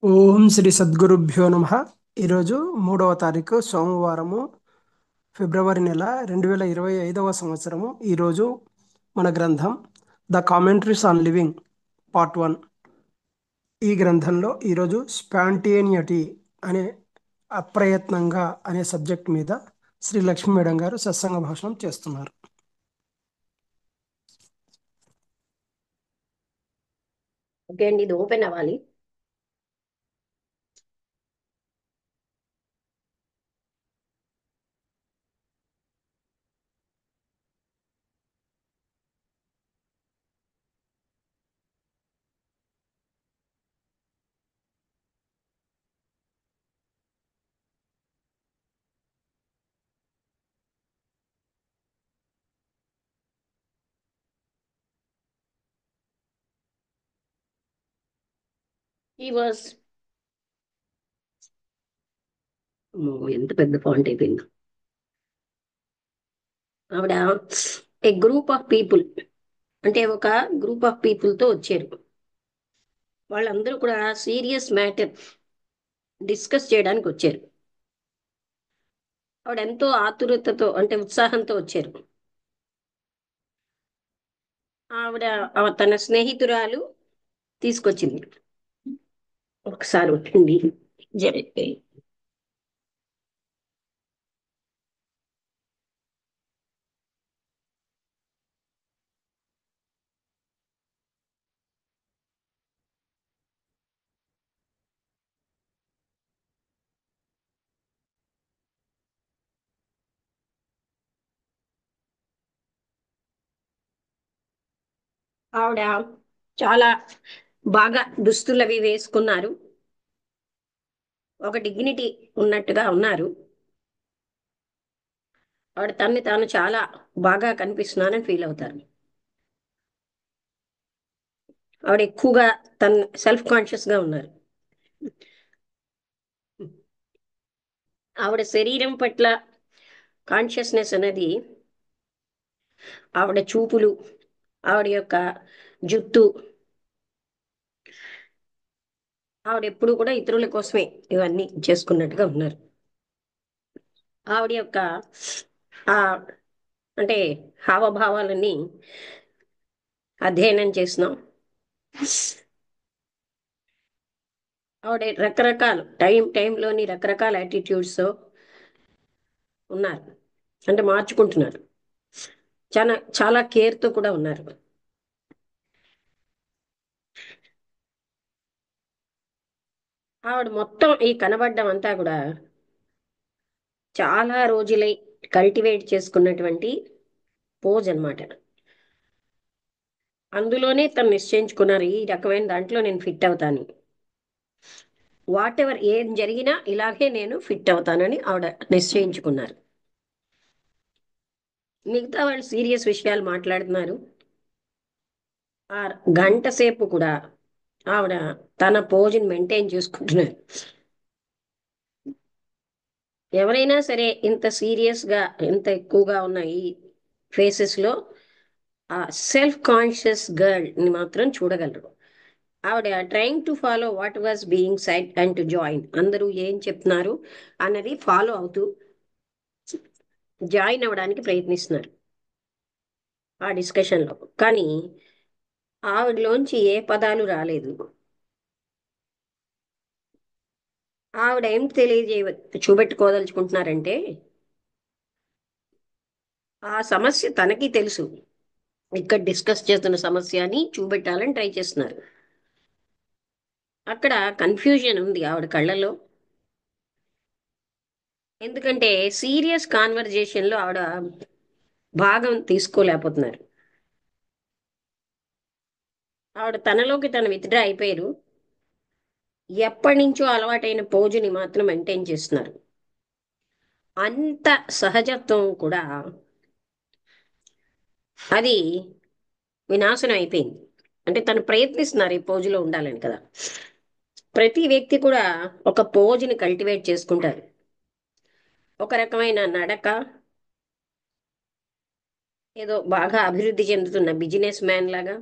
ఓం శ్రీ సద్గురుభ్యో నమ. ఈరోజు 3వ తారీఖు సోమవారము, ఫిబ్రవరి నెల 2025 సంవత్సరము. ఈరోజు మన గ్రంథం the commentaries on living part 1. ఈ గ్రంథంలో ఈరోజు స్పాంటేనియటీ అనే అప్రయత్నంగా అనే సబ్జెక్ట్ మీద శ్రీ లక్ష్మీ మేడం గారు సత్సంగ భాషణం చేస్తున్నారు. ఓకే అండి, ఇది ఓపెన్ అవ్వాలి. ఈ వాజ్ ఎంత పెద్ద ఫాంట్ అయిపోయింది. ఆవిడ ఏ గ్రూప్ ఆఫ్ పీపుల్, అంటే ఒక గ్రూప్ ఆఫ్ పీపుల్ తో వచ్చారు. వాళ్ళందరూ కూడా సీరియస్ మ్యాటర్ డిస్కస్ చేయడానికి వచ్చారు. ఆవిడ ఎంతో ఆతురతతో, అంటే ఉత్సాహంతో వచ్చారు. ఆవిడ తన స్నేహితురాలు తీసుకొచ్చింది. ఒకసారి వచ్చింది జరిగితే ఆవిడ చాలా బాగా దుస్తులు అవి వేసుకున్నారు. ఒక డిగ్నిటీ ఉన్నట్టుగా ఉన్నారు. ఆవిడ తన్ని తాను చాలా బాగా కనిపిస్తున్నానని ఫీల్ అవుతారు. ఆవిడ ఎక్కువగా తన సెల్ఫ్ కాన్షియస్ గా ఉన్నారు. ఆవిడ శరీరం పట్ల కాన్షియస్నెస్ అనేది ఆవిడ చూపులు, ఆవిడ యొక్క జుట్టు, ఆవిడ ఎప్పుడు కూడా ఇతరుల కోసమే ఇవన్నీ చేసుకున్నట్టుగా ఉన్నారు. ఆవిడ యొక్క ఆ అంటే హావభావాలన్నీ అధ్యయనం చేసినాం. ఆవిడ రకరకాల టైంలోని రకరకాల యాటిట్యూడ్స్ ఉన్నారు, అంటే మార్చుకుంటున్నారు. చాలా చాలా కేర్తో కూడా ఉన్నారు. ఆవిడ మొత్తం ఈ కనబడ్డం అంతా కూడా చాలా రోజులై కల్టివేట్ చేసుకున్నటువంటి పోజ్ అన్నమాట. అందులోనే తను నిశ్చయించుకున్నారు, ఈ రకమైన దాంట్లో నేను ఫిట్ అవుతాను. వాట్ ఎవర్ ఏం జరిగినా ఇలాగే నేను ఫిట్ అవుతానని ఆవిడ నిశ్చయించుకున్నారు. మిగతా వాళ్ళు సీరియస్ విషయాలు మాట్లాడుతున్నారు. ఆ గంట సేపు కూడా ఆవిడ తన పోజుని మెయింటైన్ చేసుకుంటున్నారు. ఎవరైనా సరే ఇంత సీరియస్ గా, ఇంత ఎక్కువగా ఉన్న ఈ ఫేసెస్ లో ఆ సెల్ఫ్ కాన్షియస్ గర్ల్ ని మాత్రం చూడగలరు. ఆవిడ trying to follow what was being side and to join, అందరూ ఏం చెప్తున్నారు అన్నది ఫాలో అవుతూ జాయిన్ అవ్వడానికి ప్రయత్నిస్తున్నారు ఆ డిస్కషన్ లో. కానీ ఆవిడలోంచి ఏ పదాలు రాలేదు. ఆవిడ ఏం చూపెట్టుకోదలుచుకుంటున్నారంటే, ఆ సమస్య తనకి తెలుసు, ఇక్కడ డిస్కస్ చేస్తున్న సమస్య అని చూపెట్టాలని ట్రై చేస్తున్నారు. అక్కడ కన్ఫ్యూజన్ ఉంది ఆవిడ కళ్ళలో. ఎందుకంటే సీరియస్ కాన్వర్జేషన్ లో ఆవిడ భాగం తీసుకోలేకపోతున్నారు. ఆవిడ తనలోకి తను విత్డ్రా అయిపోయారు. ఎప్పటి నుంచో అలవాటైన పోజుని మాత్రం మెయింటైన్ చేస్తున్నారు. అంత సహజత్వం కూడా అది వినాశనం అయిపోయింది. అంటే తను ప్రయత్నిస్తున్నారు ఈ పోజులో ఉండాలని కదా. ప్రతి వ్యక్తి కూడా ఒక పోజుని కల్టివేట్ చేసుకుంటారు. ఒక రకమైన నడక, ఏదో బాగా అభివృద్ధి చెందుతున్న బిజినెస్ మ్యాన్ లాగా,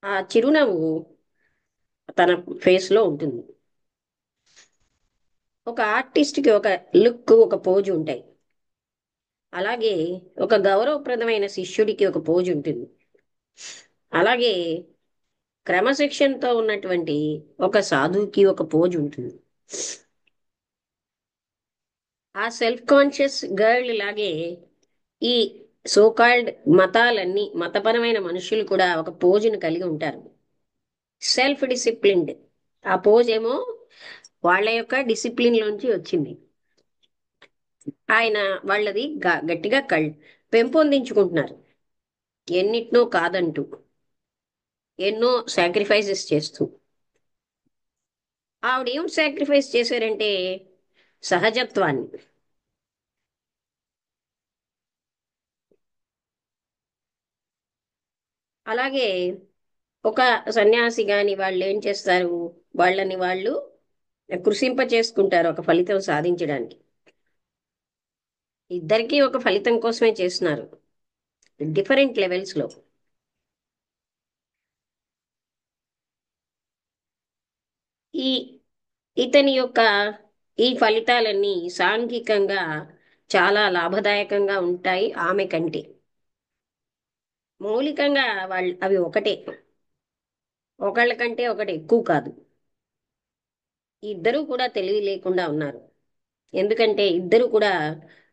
ఆ చిరునవ్వు తన ఫేస్ లో ఉంటుంది. ఒక ఆర్టిస్ట్ కి ఒక లుక్, ఒక పోజ్ ఉంటాయి. అలాగే ఒక గౌరవప్రదమైన శిష్యుడికి ఒక పోజ్ ఉంటుంది. అలాగే క్రమశిక్షణతో ఉన్నటువంటి ఒక సాధువుకి ఒక పోజ్ ఉంటుంది. ఆ సెల్ఫ్ కాన్షియస్ గర్ల్ లాగే ఈ సోకాల్డ్ మతాలన్నీ, మతపరమైన మనుషులు కూడా ఒక పోజును కలిగి ఉంటారు. Self disciplined. ఆ పోజ్ ఏమో వాళ్ళ యొక్క డిసిప్లిన్ లోంచి వచ్చింది. ఆయన వాళ్ళది గట్టిగా పెంపొందించుకుంటున్నారు, ఎన్నిటినో కాదంటూ, ఎన్నో సాక్రిఫైసెస్ చేస్తూ. ఆవిడ ఏం సాక్రిఫైస్ చేశారంటే సహజత్వాన్ని. అలాగే ఒక సన్యాసి గాని వాళ్ళు ఏం చేస్తారు, వాళ్ళని వాళ్ళు కృషింప చేసుకుంటారు ఒక ఫలితం సాధించడానికి. ఇద్దరికీ ఒక ఫలితం కోసమే చేస్తున్నారు, డిఫరెంట్ లెవెల్స్ లో. ఈ ఇతని యొక్క ఈ ఫలితాలన్నీ సాంఘికంగా చాలా లాభదాయకంగా ఉంటాయి ఆమె కంటే. మౌలికంగా వాళ్ళు అవి ఒకటే, ఒకళ్ళ కంటే ఒకటి ఎక్కువ కాదు. ఇద్దరూ కూడా తెలివి లేకుండా ఉన్నారు. ఎందుకంటే ఇద్దరు కూడా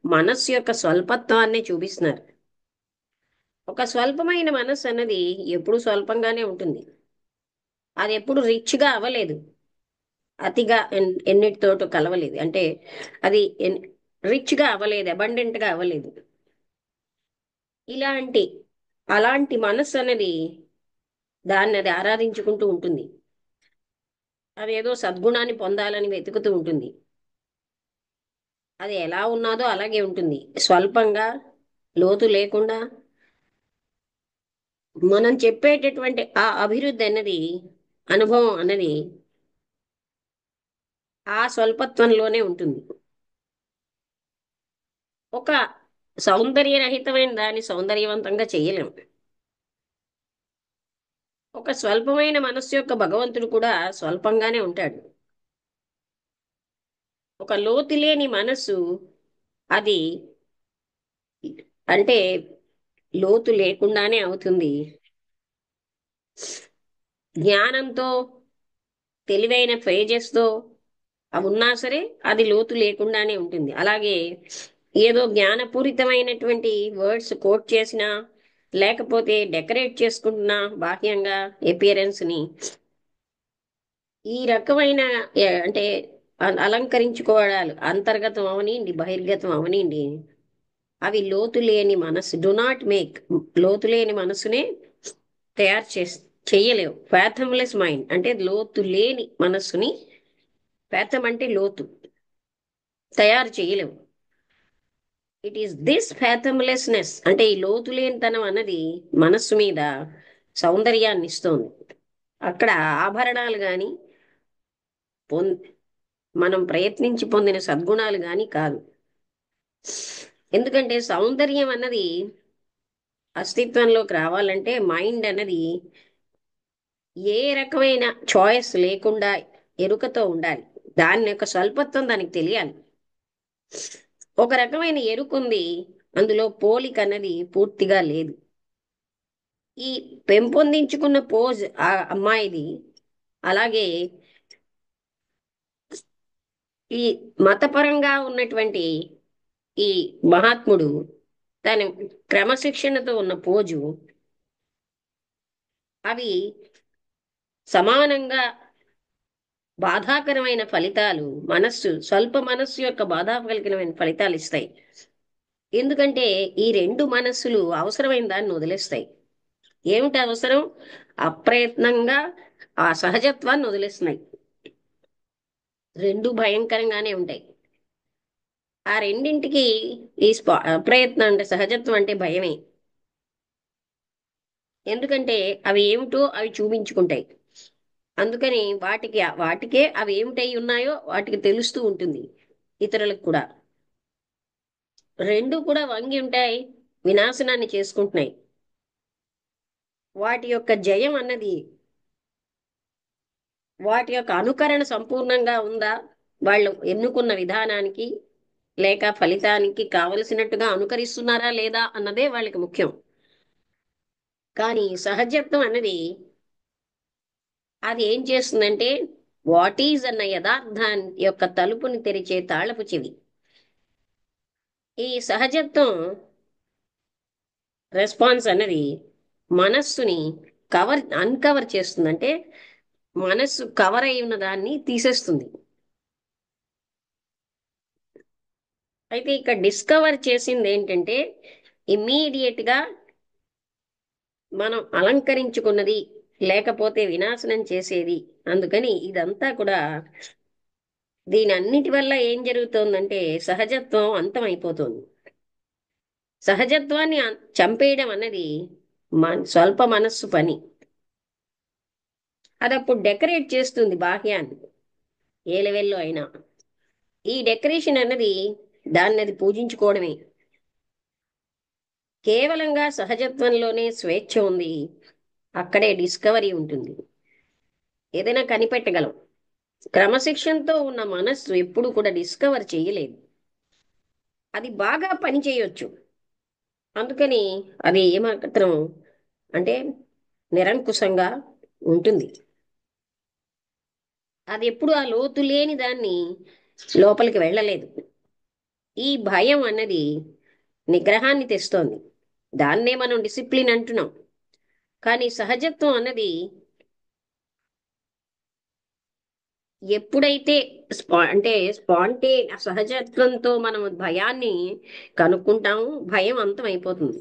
మనస్సు యొక్క స్వల్పత్వాన్ని చూపిస్తున్నారు. ఒక స్వల్పమైన మనస్సు అన్నది ఎప్పుడు స్వల్పంగానే ఉంటుంది. అది ఎప్పుడు రిచ్ గా అవ్వలేదు, అతిగా ఎన్నిటితోటో కలవలేదు. అంటే అది రిచ్ గా అవ్వలేదు, అబండెంట్ గా అవ్వలేదు. ఇలాంటి అలాంటి మనస్సు అనేది దాన్ని అది ఆరాధించుకుంటూ ఉంటుంది. అదేదో సద్గుణాన్ని పొందాలని వెతుకుతూ ఉంటుంది. అది ఎలా ఉన్నాదో అలాగే ఉంటుంది, స్వల్పంగా, లోతు లేకుండా. మనం చెప్పేటటువంటి ఆ అభివృద్ధి అన్నది, అనుభవం అన్నది ఆ స్వల్పత్వంలోనే ఉంటుంది. ఒక సౌందర్యరహితమైన దాన్ని సౌందర్యవంతంగా చేయలేం. ఒక స్వల్పమైన మనస్సు యొక్క భగవంతుడు కూడా స్వల్పంగానే ఉంటాడు. ఒక లోతు లేని మనస్సు అది, అంటే లోతు లేకుండానే అవుతుంది. జ్ఞానంతో, తెలివైన ఫేజెస్తో అవి ఉన్నా సరే అది లోతు లేకుండానే ఉంటుంది. అలాగే ఏదో జ్ఞానపూరితమైనటువంటి వర్డ్స్ కోట్ చేసినా, లేకపోతే డెకరేట్ చేసుకుంటున్నా బాహ్యంగా ఎపియరెన్స్ ని, ఈ రకమైన అంటే అలంకరించుకోవడాలు అంతర్గతం అవనిండి బహిర్గతం అవనిండి, అవి లోతు లేని మనసు, డు నాట్ మేక్, లోతు లేని మనసునే తయారు చెయ్యలేవు. ఫ్యాథమ్లెస్ మైండ్ అంటే లోతు లేని మనస్సుని, ఫ్యాథమ్ అంటే లోతు, తయారు చేయలేవు. ఇట్ ఈస్ దిస్ ఫ్యాథమ్లెస్నెస్, అంటే ఈ లోతు లేనితనం అన్నది మనస్సు మీద సౌందర్యాన్ని ఇస్తోంది. అక్కడ ఆభరణాలు గాని, పొం మనం ప్రయత్నించి పొందిన సద్గుణాలు గాని కాదు. ఎందుకంటే సౌందర్యం అన్నది అస్తిత్వంలోకి రావాలంటే మైండ్ అన్నది ఏ రకమైన చాయిస్ లేకుండా ఎరుకతో ఉండాలి. దాని యొక్క స్వల్పత్వం దానికి తెలియాలి. ఒక రకమైన ఎరుకుంది, అందులో పోలిక అన్నది పూర్తిగా లేదు. ఈ పెంపొందించుకున్న పోజ్ ఆ అమ్మాయిది. అలాగే ఈ మతపరంగా ఉన్నటువంటి ఈ మహాత్ముడు తన క్రమశిక్షణతో ఉన్న పోజు, అవి సమానంగా బాధాకరమైన ఫలితాలు, స్వల్ప మనస్సు యొక్క బాధాకరమైన ఫలితాలు ఇస్తాయి. ఎందుకంటే ఈ రెండు మనస్సులు అవసరమైన దాన్ని వదిలేస్తాయి. ఏమిటి అవసరం? అప్రయత్నంగా ఆ సహజత్వాన్ని వదిలేస్తున్నాయి. రెండు భయంకరంగానే ఉంటాయి. ఆ రెండింటికి ఈ అప్రయత్నం అంటే సహజత్వం అంటే భయమే. ఎందుకంటే అవి ఏమిటో అవి చూపించుకుంటాయి. అందుకని వాటికే అవి ఏమిటై ఉన్నాయో వాటికి తెలుస్తూ ఉంటుంది ఇతరులకు కూడా. రెండు కూడా వంగి ఉంటాయి, వినాశనాన్ని చేసుకుంటున్నాయి. వాటి యొక్క జయం అన్నది వాటి యొక్క అనుకరణ సంపూర్ణంగా ఉందా, వాళ్ళు ఎన్నుకున్న విధానానికి లేక ఫలితానికి కావలసినట్టుగా అనుకరిస్తున్నారా లేదా అన్నదే వాళ్ళకి ముఖ్యం. కానీ సహజత్వం అన్నది అది ఏం చేస్తుందంటే వాట్ ఈజ్ అన్న యథార్థాన్ని యొక్క తలుపుని తెరిచే తాళపు చెవి. ఈ సహజత్వం రెస్పాన్స్ అన్నది మనస్సుని అన్కవర్ చేస్తుందంటే మనస్సు కవర్ అయి ఉన్న దాన్ని తీసేస్తుంది. అయితే ఇక్కడ డిస్కవర్ చేసింది ఏంటంటే ఇమ్మీడియట్ గా మనం అలంకరించుకున్నది లేకపోతే వినాశనం చేసేది. అందుకని ఇదంతా కూడా దీని అన్నిటి వల్ల ఏం జరుగుతోందంటే సహజత్వం అంతమైపోతుంది. సహజత్వాన్ని చంపేయడం అన్నది స్వల్ప మనస్సు పని. అదప్పుడు డెకరేట్ చేస్తుంది బాహ్యాన్ని ఏ లెవెల్లో అయినా. ఈ డెకరేషన్ అన్నది దాన్ని అది పూజించుకోవడమే. కేవలంగా సహజత్వంలోనే స్వేచ్ఛ ఉంది, అక్కడే డిస్కవరీ ఉంటుంది. ఏదైనా కనిపెట్టగలం. క్రమశిక్షణతో ఉన్న మనస్సు ఎప్పుడు కూడా డిస్కవర్ చేయలేదు. అది బాగా పని చేయొచ్చు, అందుకని అది ఏమాత్రం అంటే నిరంకుశంగా ఉంటుంది. అది ఎప్పుడు ఆ లోతు లేని దాన్ని లోపలికి వెళ్ళలేదు. ఈ భయం అన్నది నిగ్రహాన్ని తెస్తోంది. దాన్నే మనం డిసిప్లిన్ అంటున్నాం. కానీ సహజత్వం అన్నది ఎప్పుడైతే అంటే స్పాంటే సహజత్వంతో మనం భయాన్ని కనుక్కుంటాము, భయం అంతం అయిపోతుంది.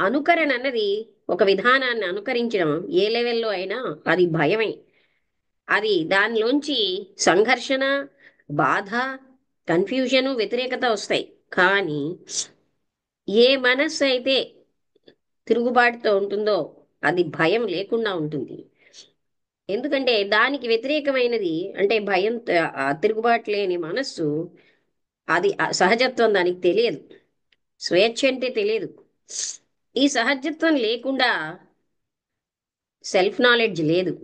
అనుకరణ అన్నది ఒక విధానాన్ని అనుకరించడం ఏ లెవెల్లో అయినా అది భయమే. అది దానిలోంచి సంఘర్షణ, బాధ, కన్ఫ్యూజను, వ్యతిరేకత వస్తాయి. కానీ ఏ మనస్సు అయితే తిరుగుబాటుతో ఉంటుందో అది భయం లేకుండా ఉంటుంది. ఎందుకంటే దానికి వ్యతిరేకమైనది అంటే భయం, తిరుగుబాటు లేని మనస్సు, అది సహజత్వం దానికి తెలియదు. స్వేచ్ఛ అంటే తెలియదు. ఈ సహజత్వం లేకుండా సెల్ఫ్ నాలెడ్జ్ లేదు.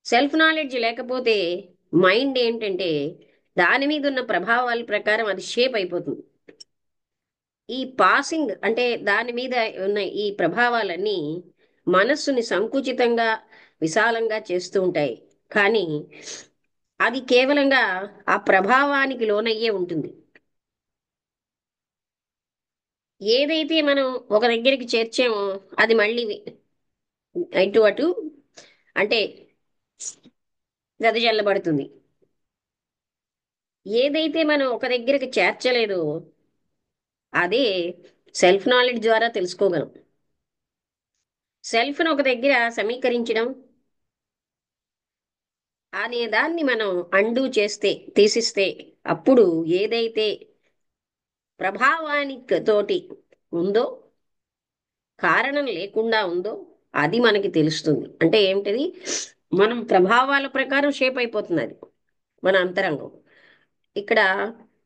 సెల్ఫ్ నాలెడ్జ్ లేకపోతే మైండ్ ఏంటంటే దాని మీద ఉన్న ప్రభావాల ప్రకారం అది షేప్ అయిపోతుంది. ఈ పాసింగ్ అంటే దాని మీద ఉన్న ఈ ప్రభావాలన్నీ మనస్సుని సంకుచితంగా విశాలంగా చేస్తూ ఉంటాయి. కానీ అది కేవలంగా ఆ ప్రభావానికి లోనయ్యే ఉంటుంది. ఏదైతే మనం ఒక దగ్గరికి చేర్చామో అది మళ్ళీ ఇటు అటు అంటే వెదజల్లబడుతుంది. ఏదైతే మనం ఒక దగ్గరికి చేర్చలేదో అదే సెల్ఫ్ నాలెడ్జ్ ద్వారా తెలుసుకోగలం. సెల్ఫ్ను ఒక దగ్గర సమీకరించడం అనే దాన్ని మనం అండూ చేస్తే, తీసిస్తే, అప్పుడు ఏదైతే ప్రభావానికి తోటి ఉందో, కారణం లేకుండా ఉందో అది మనకి తెలుస్తుంది. అంటే ఏమిటిది, మనం ప్రభావాల ప్రకారం షేప్ అయిపోతుంది అది మన అంతరంగం. ఇక్కడ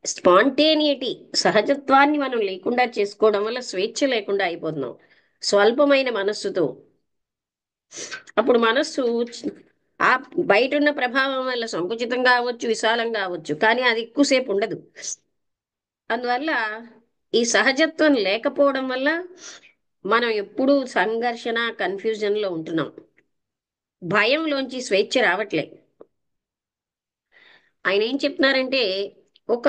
స్పాంటేనియటీ, సహజత్వాన్ని మనం లేకుండా చేసుకోవడం వల్ల స్వేచ్ఛ లేకుండా అయిపోతున్నాం స్వల్పమైన మనస్సుతో. అప్పుడు మనస్సు ఆ బయట ఉన్న ప్రభావం వల్ల సంకుచితంగా అవ్వచ్చు, విశాలంగా అవ్వచ్చు, కానీ అది ఎక్కువసేపు ఉండదు. అందువల్ల ఈ సహజత్వం లేకపోవడం వల్ల మనం ఎప్పుడూ సంఘర్షణ, కన్ఫ్యూజన్లో ఉంటున్నాం. భయంలోంచి స్వేచ్ఛ రావట్లే. ఆయన ఏం చెప్తున్నారంటే ఒక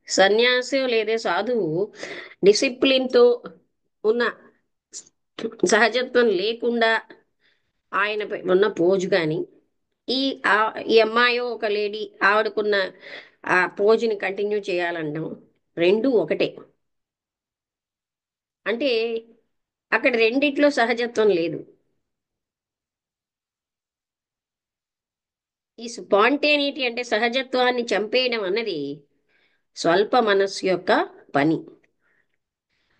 సన్యాసి లేదా సాధువు డిసిప్లిన్తో ఉన్న సహజత్వం లేకుండా ఆయన ఉన్న పోజు కానీ ఈ ఈ అమ్మాయో ఒక లేడీ ఆవిడకున్న ఆ పోజుని కంటిన్యూ చేయాలంటాం, రెండు ఒకటే. అంటే అక్కడ రెండిట్లో సహజత్వం లేదు. ఈ స్పాంటేనిటీ అంటే సహజత్వాన్ని చంపేయడం అన్నది స్వల్ప మనస్సు యొక్క పని.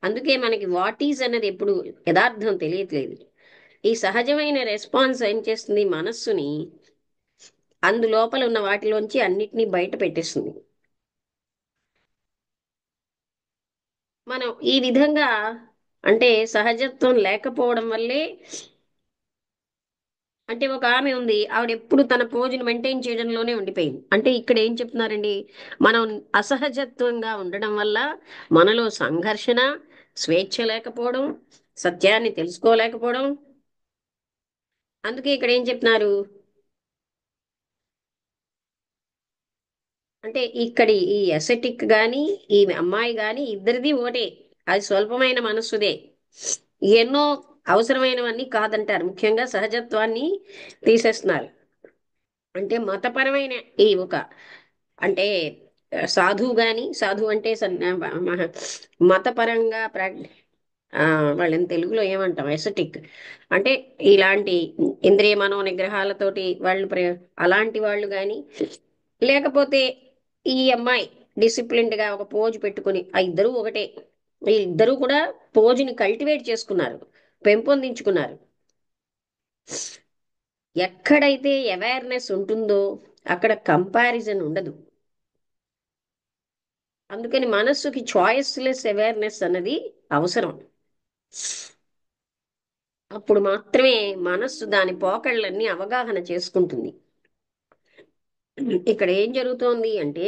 అందుకే మనకి వాట్ ఈజ్ అన్నది ఎప్పుడు యథార్థం తెలియట్లేదు. ఈ సహజమైన రెస్పాన్స్ ఏం చేస్తుంది, మనస్సుని అందులోపల ఉన్న వాటిలోంచి అన్నిటినీ బయట పెట్టేస్తుంది. మనం ఈ విధంగా, అంటే సహజత్వం లేకపోవడం వల్లే అంటే ఒక ఆమె ఉంది, ఆవిడ ఎప్పుడు తన పోజుని మెయింటైన్ చేయడంలోనే ఉండిపోయింది. అంటే ఇక్కడ ఏం చెప్తున్నారండి, మనం అసహజత్వంగా ఉండడం వల్ల మనలో సంఘర్షణ, స్వేచ్ఛ లేకపోవడం, సత్యాన్ని తెలుసుకోలేకపోవడం. అందుకే ఇక్కడ ఏం చెప్తున్నారు అంటే, ఇక్కడి ఈ అసెటిక్ గాని ఈ అమ్మాయి గాని ఇద్దరిది ఒకటే, అది స్వల్పమైన మనస్సుదే. ఎన్నో అవసరమైనవన్నీ కాదంటారు, ముఖ్యంగా సహజత్వాన్ని తీసేస్తున్నారు. అంటే మతపరమైన ఈ ఒక అంటే సాధువు గాని, సాధువు అంటే మతపరంగా ఆ, వాళ్ళని తెలుగులో ఏమంటాం, ఎసటిక్ అంటే ఇలాంటి ఇంద్రియ మనో నిగ్రహాలతోటి వాళ్ళు అలాంటి వాళ్ళు కానీ, లేకపోతే ఈ అమ్మాయి డిసిప్లిన్డ్ గా ఒక పోజ్ పెట్టుకుని, ఆ ఇద్దరూ ఒకటే. ఈ ఇద్దరూ కూడా పోజుని కల్టివేట్ చేసుకున్నారు, పెంపొందించుకున్నారు. ఎక్కడైతే అవేర్నెస్ ఉంటుందో అక్కడ కంపారిజన్ ఉండదు. అందుకని మనస్సుకి చాయిస్లెస్ అవేర్నెస్ అన్నది అవసరం. అప్పుడు మాత్రమే మనస్సు దాని పోకళ్ళన్నీ అవగాహన చేసుకుంటుంది. ఇక్కడ ఏం జరుగుతోంది అంటే,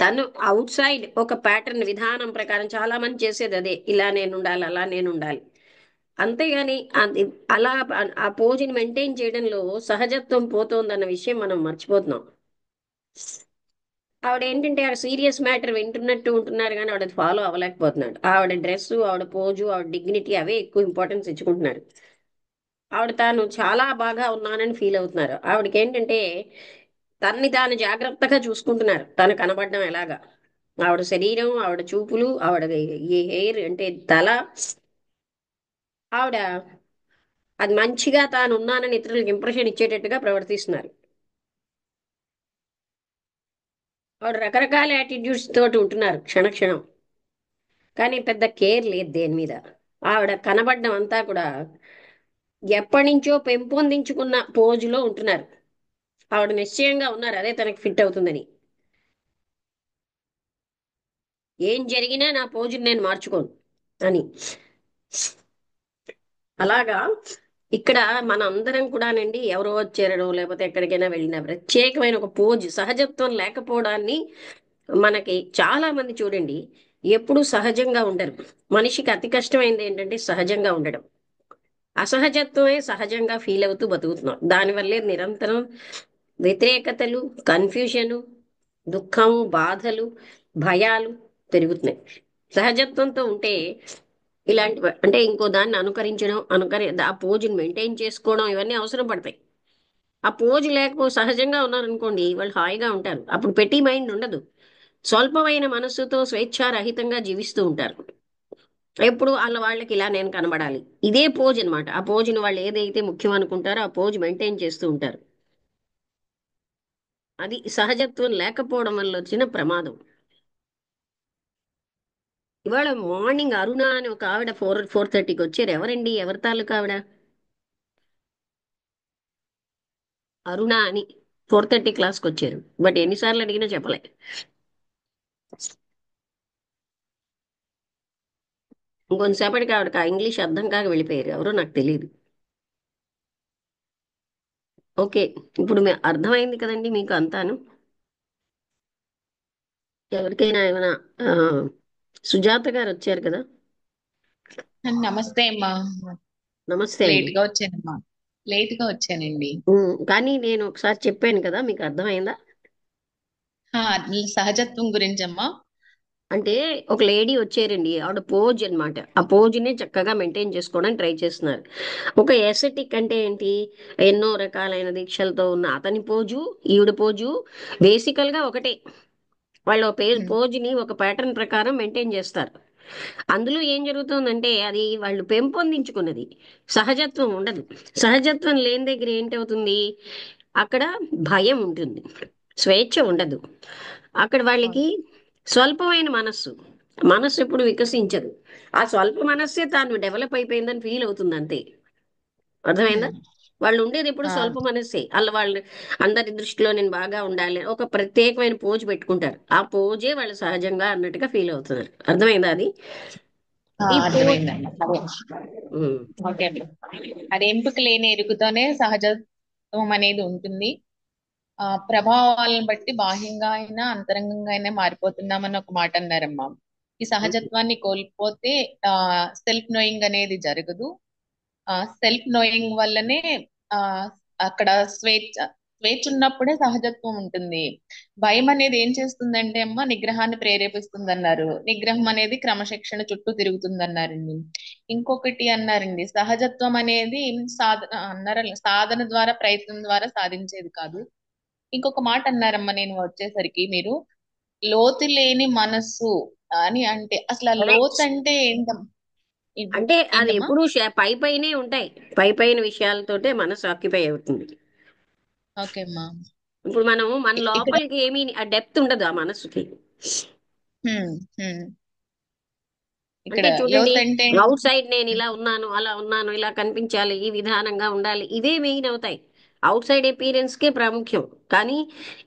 తను అవుట్ సైడ్ ఒక ప్యాటర్న్ విధానం ప్రకారం చాలా మంది చేసేది అదే, ఇలా నేను ఉండాలి, అలా నేను ఉండాలి. అంతేగాని అది అలా ఆ పోజుని మెయింటైన్ చేయడంలో సహజత్వం పోతోందన్న విషయం మనం మర్చిపోతున్నాం. ఆవిడ ఏంటంటే ఆ సీరియస్ మ్యాటర్ వింటున్నట్టు ఉంటున్నారు కానీ ఆవిడ ఫాలో అవ్వలేకపోతున్నాడు. ఆవిడ డ్రెస్, ఆవిడ పోజు, ఆవిడ డిగ్నిటీ అవే ఎక్కువ ఇంపార్టెన్స్ ఇచ్చుకుంటున్నారు. ఆవిడ తాను చాలా బాగా ఉన్నానని ఫీల్ అవుతున్నారు. ఆవిడకి ఏంటంటే తన్ని తాను జాగ్రత్తగా చూసుకుంటున్నారు, తను కనబడడం ఎలాగా. ఆవిడ శరీరం, ఆవిడ చూపులు, ఆవిడ ఈ హెయిర్ అంటే తల, ఆవిడ అది మంచిగా తాను ఉన్నానని ఇతరులకు ఇంప్రెషన్ ఇచ్చేటట్టుగా ప్రవర్తిస్తున్నారు. ఆవిడ రకరకాల యాటిట్యూడ్స్ తోటి ఉంటున్నారు క్షణక్షణం, కానీ పెద్ద కేర్ లేదు దేని మీద. ఆవిడ కనబడడం అంతా కూడా ఎప్పటి నుంచో పెంపొందించుకున్న పోజులో ఉంటున్నారు. ఆవిడ నిశ్చయంగా ఉన్నారు అదే తనకి ఫిట్ అవుతుందని. ఏం జరిగినా నా పోజుని నేను మార్చుకోను అని. అలాగా ఇక్కడ మన అందరం కూడానండి, ఎవరో వచ్చారనో లేకపోతే ఎక్కడికైనా వెళ్ళినా ప్రత్యేకమైన ఒక పోజు, సహజత్వం లేకపోవడాన్ని మనకి చాలా మంది చూడండి ఎప్పుడు సహజంగా ఉండరు. మనిషికి అతి కష్టమైంది ఏంటంటే సహజంగా ఉండడం. అసహజత్వమే సహజంగా ఫీల్ అవుతూ బతుకుతున్నాం. దానివల్లే నిరంతరం వ్యతిరేకతలు, కన్ఫ్యూషను, దుఃఖము, బాధలు, భయాలు పెరుగుతున్నాయి. సహజత్వంతో ఉంటే ఇలాంటి అంటే ఇంకో దాన్ని అనుకరించడం, ఆ పోజుని మెయింటైన్ చేసుకోవడం, ఇవన్నీ అవసరం పడతాయి. ఆ పోజు లేకపో సహజంగా ఉన్నారనుకోండి, వాళ్ళు హాయిగా ఉంటారు. అప్పుడు పెట్టి మైండ్ ఉండదు. స్వల్పమైన మనస్సుతో స్వేచ్ఛారహితంగా జీవిస్తూ ఉంటారు. ఎప్పుడు వాళ్ళకి ఇలా నేను కనబడాలి, ఇదే పోజ్ అన్నమాట. ఆ పోజుని వాళ్ళు ఏదైతే ముఖ్యం అనుకుంటారో ఆ పోజ్ మెయింటైన్ చేస్తూ ఉంటారు. అది సహజత్వం లేకపోవడం వల్ల వచ్చిన ప్రమాదం. ఇవాళ మార్నింగ్ అరుణ అని ఒక ఆవిడ 4:30కి వచ్చారు. ఎవరండి, ఎవరి తాలూకా ఆవిడ? అరుణ అని 4:30 క్లాస్కి వచ్చారు. బట్ ఎన్నిసార్లు అడిగినా చెప్పలే. ఇంకొంతసేపటికి ఆవిడకి ఆ ఇంగ్లీష్ అర్థం కాక వెళ్ళిపోయారు, ఎవరో నాకు తెలియదు. ఓకే, ఇప్పుడు అర్థమైంది కదండి మీకు అంతాను. ఎవరికైనా ఏమైనా ఆ, సుజాత గారు వచ్చారు కదా. నమస్తే అమ్మా. నమస్తే అండి. లేట్ గా వచ్చానమ్మా. లేట్ గా వచ్చానండి. కానీ నేను ఒకసారి చెప్పాను కదా, మీకు అర్థమైందా? హా, సహజత్వం గురించి అమ్మా. అంటే ఒక లేడీ వచ్చారండి, ఆవిడ పోజ్ అన్నమాట. ఆ పోజ్ని చక్కగా మెయింటైన్ చేసుకోవడానికి ట్రై చేస్తున్నారు. ఒక ఎసెటిక్ అంటే ఏంటి, ఎన్నో రకాలైన దీక్షలతో ఉన్న అతని పోజు, ఈవిడ పోజు బేసికల్ గా ఒకటే. వాళ్ళ ఉమ్, పోజుని ఒక ప్యాటర్న్ ప్రకారం మెయింటైన్ చేస్తారు. అందులో ఏం జరుగుతుందంటే అది వాళ్ళు పెంపొందించుకున్నది, సహజత్వం ఉండదు. సహజత్వం లేని దగ్గర ఏంటవుతుంది, అక్కడ భయం ఉంటుంది, స్వేచ్ఛ ఉండదు. అక్కడ వాళ్ళకి స్వల్పమైన మనస్సు, మనస్సు ఎప్పుడు వికసించదు. ఆ స్వల్ప మనస్సే తాను డెవలప్ అయిపోయిందని ఫీల్ అవుతుంది అంతే. అర్థమైందా? ఉమ్, వాళ్ళు ఉండేది ఎప్పుడు ఆ, స్వల్ప మనస్సే. అలా వాళ్ళు అందరి దృష్టిలో నేను బాగా ఉండాలి ఒక ప్రత్యేకమైన పోజ్ పెట్టుకుంటారు. ఆ పోజే వాళ్ళు సహజంగా అన్నట్టుగా ఫీల్ అవుతున్నారు. అర్థమైందా అది? ఈ పో అర్థమైందమ్మా. అదే. ఉమ్. ఓకే అండి. అది ఎంపిక లేని ఎరుకుతోనే సహజత్వం అనేది ఉంటుంది. ప్రభావాలను బట్టి బాహ్యంగా అయినా అంతరంగంగా అయినా మారిపోతున్నామని ఒక మాట అన్నారమ్మా. ఈ సహజత్వాన్ని కోల్పోతే సెల్ఫ్ నోయింగ్ అనేది జరగదు. సెల్ఫ్ నోయింగ్ వల్లనే ఆ అక్కడ స్వేచ్ఛ స్వేచ్ఛ ఉన్నప్పుడే సహజత్వం ఉంటుంది. భయం అనేది ఏం చేస్తుందంటే అమ్మ నిగ్రహాన్ని ప్రేరేపిస్తుంది అన్నారు. నిగ్రహం అనేది క్రమశిక్షణ చుట్టూ తిరుగుతుంది అన్నారండి. ఇంకొకటి అన్నారండి, సహజత్వం అనేది సాధన ద్వారా ప్రయత్నం ద్వారా సాధించేది కాదు. ఇంకొక మాట అన్నారమ్మా నేను వచ్చేసరికి మీరు, లోతు లేని మనస్సు అని అంటే అసలు ఆ లోతు కరెక్ట్. అంటే అంటే అది ఏంటమ్మా? ఎప్పుడు పై పైనే ఉంటాయి. పై పైన విషయాలతోటే మనసు ఆక్యుపై అవుతుంది. ఓకే అమ్మా. ఇప్పుడు మనం మన ఇక్కడ లోపలికి ఏమీ ఆ డెప్త్ ఉండదు ఆ మనసుకి. హ్మ్, హ్మ్. ఇక్కడ అంటే చూడండి, లోతు అంటే అవుట్ సైడ్ నేను ఇలా ఉన్నాను, అలా ఉన్నాను, ఇలా కనిపించాలి, ఈ విధానంగా ఉండాలి, ఇవే మెయిన్ అవుతాయి. అవుట్ సైడ్ అపీరెన్స్ కే ప్రాముఖ్యం. కానీ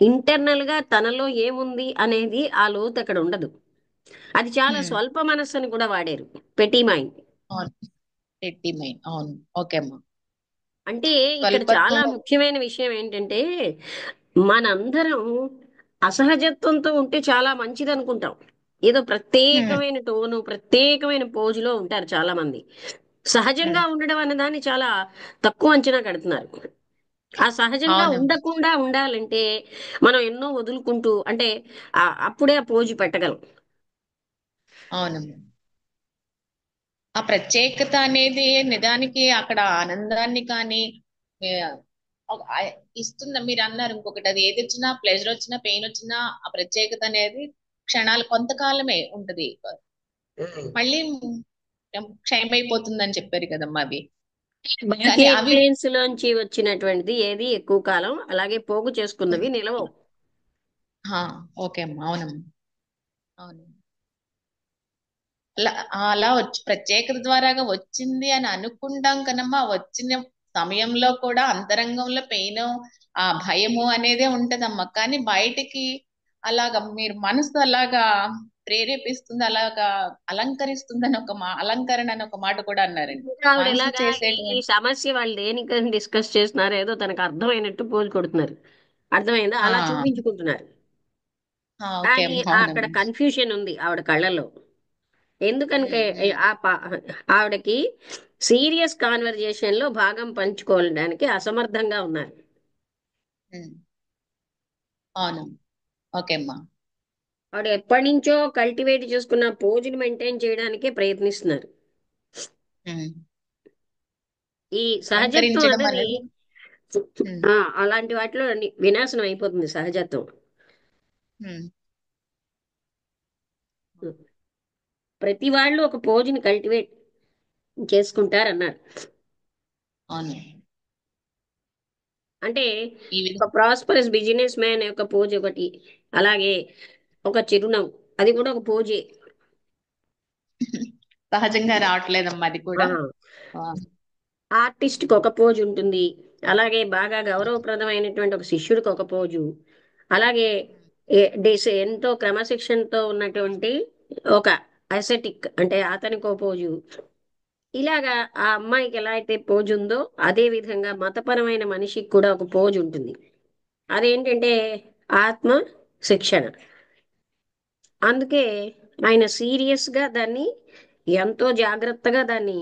ఇంటర్నల్ గా తనలో ఏముంది అనేది ఆ లోతు అక్కడ ఉండదు. అది చాలా హ్మ్, స్వల్ప మనస్సు అని కూడా వాడారు, పెటీ మైండ్. అవును. ఎట్టి మైన్ అవును. ఓకే అమ్మా. అంటే ఇక్కడ చాలా స్వల్పత్వం. ముఖ్యమైన విషయం ఏంటంటే, మనందరం అసహజత్వంతో ఉంటే చాలా మంచిది అనుకుంటాం. ఏదో హ్మ్, ప్రత్యేకమైన టోను, ప్రత్యేకమైన పోజులో ఉంటారు చాలా మంది. హ్మ్. సహజంగా ఉండడం అనే దాన్ని చాలా తక్కువ అంచనా కడుతున్నారు. ఆ సహజంగా అవునమ్మా. ఉండకుండా ఉండాలంటే మనం ఎన్నో వదులుకుంటూ, అంటే అప్పుడే ఆ పోజు పెట్టగలం. అవునమ్మా. ఆ ప్రత్యేకత అనేది నిజానికి అక్కడ ఆనందాన్ని కానీ ఏ, ఇస్తుంది. మీరు అన్నారు ఇంకొకటి, అది ఏది వచ్చినా ప్లెజర్ వచ్చినా పెయిన్ వచ్చినా ఆ ప్రత్యేకత అనేది క్షణాలు కొంతకాలమే ఉంటది. మళ్ళీ క్షయమైపోతుందని చెప్పారు కదమ్మా అవి. కానీ బాహ్య అవి ఇన్ఫ్లుయెన్స్ లోంచి వచ్చినటువంటిది ఏది ఎక్కువ కాలం అలాగే పోగు చేసుకున్నవి నిలవవు. ఆ, ఓకే అమ్మా. అవునమ్మా. అవును. అలా అలా వచ్చి ప్రత్యేకత ద్వారాగా వచ్చింది అని అనుకుంటాం కనమ్మా, వచ్చిన సమయంలో కూడా అంతరంగంలో పెయిన్ ఆ భయము అనేదే ఉంటదమ్మా. కానీ బయటికి అలాగా మీరు మనసు అలాగా ప్రేరేపిస్తుంది, అలాగా అలంకరిస్తుంది అని ఒక అలంకరణ అని ఒక మాట కూడా అన్నారండి. ఇంకా ఆవిడ మనసు ఎలాగా ఈ చేసేటువంటి సమస్య వాళ్ళు దేనికని డిస్కస్ చేస్తున్నారు, ఏదో తనకు అర్థమైనట్టు పోజు కొడుతున్నారు. అర్థమైందా, అలా ఆ, చూపించుకుంటున్నారు. ఓకే కానీ అమ్మా. అక్కడ అవునమ్మా. కన్ఫ్యూషన్ ఉంది ఆవిడ కళ్ళల్లో. ఎందుకనికే ఉమ్, ఉమ్, ఆవిడకి సీరియస్ కాన్వర్జేషన్ లో భాగం పంచుకోవడానికి అసమర్థంగా ఉన్నారు. ఉమ్. అవునమ్మా. ఓకే అమ్మా. ఆవిడ ఎప్పటి నుంచో కల్టివేట్ చేసుకున్న పోజుని మెయింటైన్ చేయడానికే ప్రయత్నిస్తున్నారు. ఉమ్. ఈ సహజత్వం అలంకరించడం అన్నది అనేది. ఉమ్, అలాంటి వాటిలో వినాశనం అయిపోతుంది సహజత్వం. ఉమ్. ప్రతి వాళ్ళు ఒక పోజుని కల్టివేట్ చేసుకుంటారన్నారు. అవును. అంటే ఈ విధంగా ఒక ప్రాస్పరస్ బిజినెస్ మ్యాన్ యొక్క పోజ్ ఒకటి, అలాగే ఒక చిరునవ్వు, అది కూడా ఒక పోజే. సహజంగా రావట్లేదమ్మా అది ఆ కూడా. ఆ, ఆర్టిస్ట్కి ఒక పోజ్ ఉంటుంది. అలాగే బాగా గౌరవప్రదమైనటువంటి ఒక శిష్యుడికి ఒక పోజు. అలాగే ఎంతో క్రమశిక్షణతో ఉన్నటువంటి ఒక అసెటిక్ అంటే అతనికి ఒక పోజు. ఇలాగా ఆ అమ్మాయికి ఎలా అయితే పోజు ఉందో అదే విధంగా మతపరమైన మనిషికి కూడా ఒక పోజు ఉంటుంది. అదేంటంటే ఆత్మ శిక్షణ. అందుకే ఆయన సీరియస్ గా దాన్ని ఎంతో జాగ్రత్తగా దాన్ని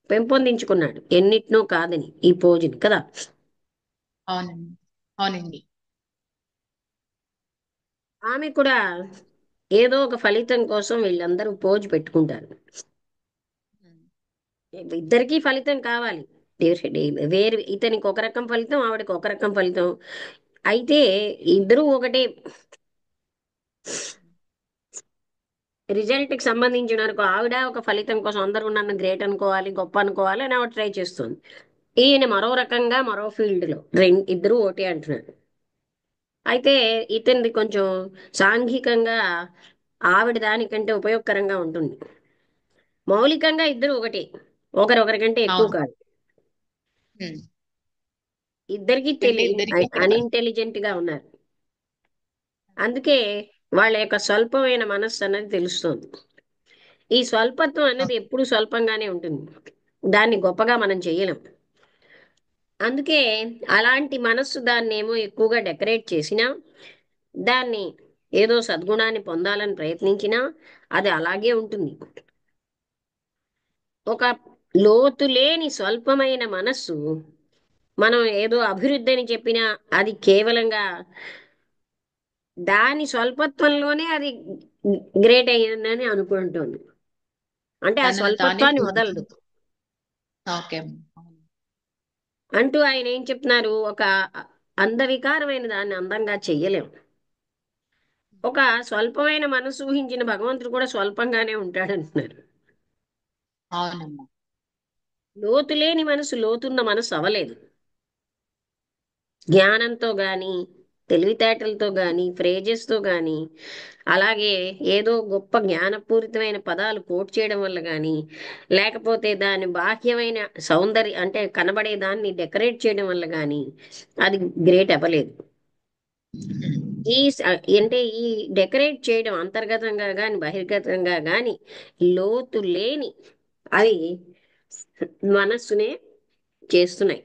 పెంపొందించుకున్నాడు, ఎన్నిటినో కాదని ఈ పోజుని కదా. అవునండి. అవునండి. ఆమె కూడా ఏదో ఒక ఫలితం కోసం వీళ్ళందరూ పోజు పెట్టుకుంటారు. ఉమ్, ఇద్దరికీ ఫలితం కావాలి. వేరు, ఇతనికి ఒక రకం ఫలితం, ఆవిడకి ఒక రకం ఫలితం. అయితే ఇద్దరూ ఒకటే రిజల్ట్ కి సంబంధించిన వరకు ఆవిడ ఒక ఫలితం కోసం అందరూ నన్ను గ్రేట్ అనుకోవాలి, గొప్ప అనుకోవాలి అని ఆవిడ ట్రై చేస్తుంది. ఈయన మరో రకంగా మరో ఫీల్డ్ లో ఇద్దరు ఒకటే అంటున్నారు. అయితే ఇతనిది కొంచెం సాంఘికంగా ఆవిడ దానికంటే ఉపయోగకరంగా ఉంటుంది. మౌలికంగా ఇద్దరు ఒకటే, ఒకరొకరికంటే ఎక్కువ అవును. కాదు. ఉమ్. ఇద్దరికి అంటే ఇద్దరికి ఇక్కడ అన్ఇంటెలిజెంట్ గా ఉన్నారు. అందుకే వాళ్ళ యొక్క స్వల్పమైన మనస్సు అన్నది తెలుస్తుంది. ఈ స్వల్పత్వం అనేది ఎప్పుడు స్వల్పంగానే ఉంటుంది. దాన్ని గొప్పగా మనం చేయలేం. అందుకే అలాంటి మనస్సు దాన్నేమో ఎక్కువగా డెకరేట్ చేసినా, దాన్ని ఏదో సద్గుణాన్ని పొందాలని ప్రయత్నించినా అది అలాగే ఉంటుంది. ఒక లోతు లేని స్వల్పమైన మనస్సు మనం ఏదో అభివృద్ధి అని చెప్పినా అది కేవలంగా దాని స్వల్పత్వంలోనే అది గ్రేట్ అయ్యిందని అనుకుంటుంది. అంటే ఆ తనను తానే స్వల్పత్వాన్ని వదలదు. ఓకే అమ్మా. అంటూ ఆయన ఏం చెప్తున్నారు, ఒక అందవికారమైన దాన్ని అందంగా చెయ్యలేం. ఒక స్వల్పమైన మనసు ఊహించిన భగవంతుడు కూడా స్వల్పంగానే ఉంటాడంటున్నారు. అవునమ్మా. లోతు లేని మనసు లోతున్న మనసు అవ్వలేదు. జ్ఞానంతో గాని, తెలివితేటలతో గాని, ఫ్రేజెస్తో గాని, అలాగే ఏదో గొప్ప జ్ఞానపూరితమైన పదాలు కోట్ చేయడం వల్ల గాని, లేకపోతే దాని బాహ్యమైన సౌందర్య అంటే కనబడే దాన్ని డెకరేట్ చేయడం వల్ల గాని అది గ్రేట్ అవ్వలేదు. అంటే ఈ డెకరేట్ చేయడం అంతర్గతంగా గాని బహిర్గతంగా గాని లోతు లేని అది మనస్సునే చేస్తున్నాయి.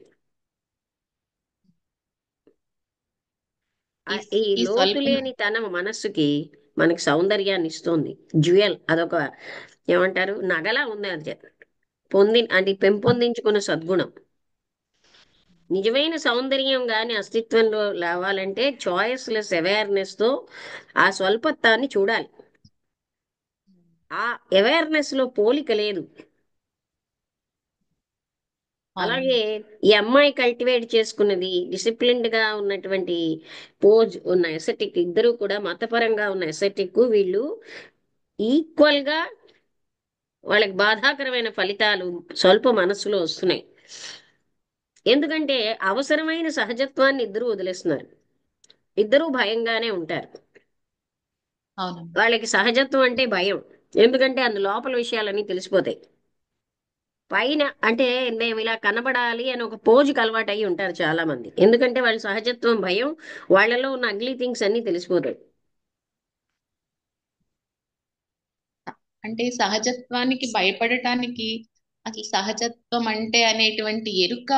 ఈ ఈ ఈ లోతు స్వల్పం లేని తనం మనస్సుకి మనకి సౌందర్యాన్ని ఇస్తుంది. జ్యువెల్ అదొక ఏమంటారు నగలా ఉంది అది అంటే పెంపొందించుకున్న సద్గుణం. నిజమైన సౌందర్యం గాని అస్తిత్వంలో లేవాలంటే చాయిస్లెస్ అవేర్నెస్ తో ఆ స్వల్పత్వాన్ని చూడాలి. ఆ అవేర్నెస్ లో పోలిక లేదు. అవును. అలాగే ఈ అమ్మాయి కల్టివేట్ చేసుకున్నది డిసిప్లిన్డ్ గా ఉన్నటువంటి పోజ్ ఉన్న ఎసెటిక్, ఇద్దరు కూడా మతపరంగా ఉన్న ఎసెటిక్, వీళ్ళు ఈక్వల్ గా వాళ్ళకి బాధాకరమైన ఫలితాలు స్వల్ప మనస్సులో వస్తున్నాయి. ఎందుకంటే అవసరమైన సహజత్వాన్ని ఇద్దరు వదిలేస్తున్నారు. ఇద్దరూ భయంగానే ఉంటారు. అవునమ్మా. వాళ్ళకి సహజత్వం అంటే భయం. ఎందుకంటే అందు లోపల విషయాలన్నీ తెలిసిపోతాయి. పైన అంటే మేము ఇలా కనబడాలి అని ఒక పోజుకి అలవాటు అయ్యి ఉంటారు చాలా మంది. ఎందుకంటే వాళ్ళ సహజత్వం భయం, వాళ్ళలో ఉన్న అగ్లీ థింగ్స్ అన్ని తెలిసిపోతాయి. అంటే సహజత్వానికి భయపడటానికి అసలు సహజత్వం అంటే అనేటువంటి ఎరుక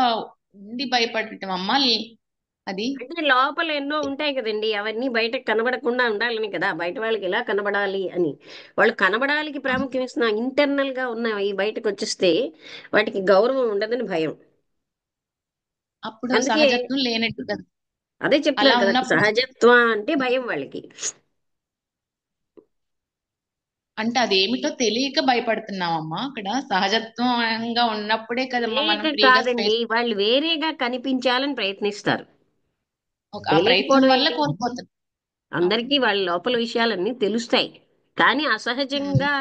ఉండి భయపడటం అమ్మా అది. అంటే లోపల ఎన్నో ఉంటాయి కదండి, అవన్నీ బయటకు కనబడకుండా ఉండాలని కదా, బయట వాళ్ళకి ఎలా కనబడాలి అని. వాళ్ళు కనబడాలికి ప్రాముఖ్యం ఇస్తున్న ఇంటర్నల్ గా ఉన్నవి బయటకు వచ్చేస్తే వాటికి గౌరవం ఉండదని భయం. అప్పుడు అందుకే సహజత్వం లేనట్టు కదా. అదే అలా చెప్తున్నారు కదా, ఉన్నప్పుడు సహజత్వం అంటే భయం వాళ్ళకి. అంటే అదేమిటో తెలియక భయపడుతున్నామమ్మా. అక్కడ సహజత్వంగా ఉన్నప్పుడే కదమ్మా మనం తెలియక ఫ్రీగా కాదండి, స్పేస్. వాళ్ళు వేరేగా కనిపించాలని ప్రయత్నిస్తారు. ఆ ప్రయత్నం తెలియకపోవడం వల్ల ఏంటి, కోల్పోతున్నాం. అందరికీ అవును. వాళ్ళ లోపల విషయాలన్నీ తెలుస్తాయి. కానీ ఉమ్. అసహజంగా